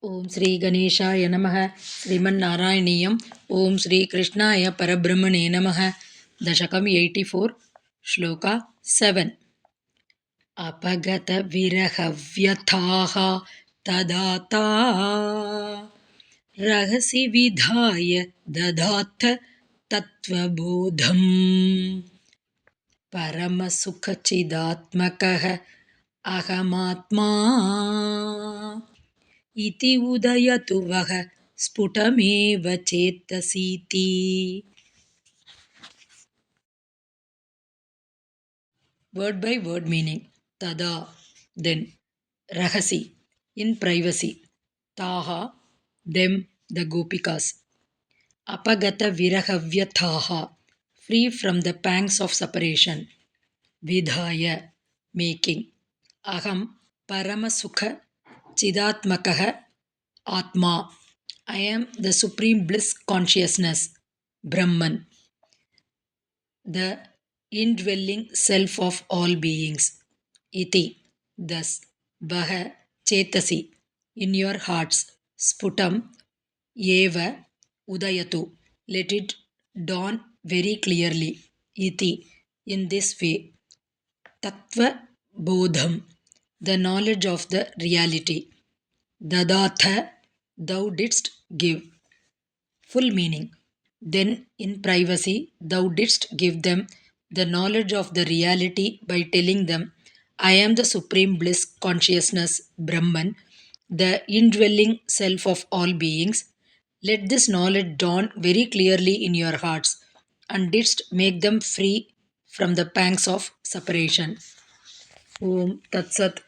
ओम श्री गणेशाय नमः। श्रीमन्नारायणीयम्। ओम श्री कृष्णाय परब्रह्मणे नमः। दशकम् 84, श्लोका 7। अपगत विरहव्यथाः तदाता रहसि विधाय ददाथ तत्त्वबोधम्। परमसुखचिदात्मकः अहमात्मा इति उदयतु वः स्फुटमेव चेतसीति। Word by word meaning. Tada, then. Rahasi, in privacy. Taha, them, the gopikas. Apagata virahavyathaha, free from the pangs of separation. Vidhaya, making. Aham, paramasukha, chidatmakaha, atma. I am the supreme bliss consciousness, Brahman, the indwelling self of all beings. Iti, thus, Vaha Chetasi, in your hearts, Sputam, Eva, Udayatu, let it dawn very clearly. Iti, in this way, Tattva Bodham, the knowledge of the reality. Dadatha, thou didst give. Full meaning. Then, in privacy, thou didst give them the knowledge of the reality by telling them, I am the supreme bliss consciousness, Brahman, the indwelling self of all beings. Let this knowledge dawn very clearly in your hearts, and didst make them free from the pangs of separation. Om Tat Sat.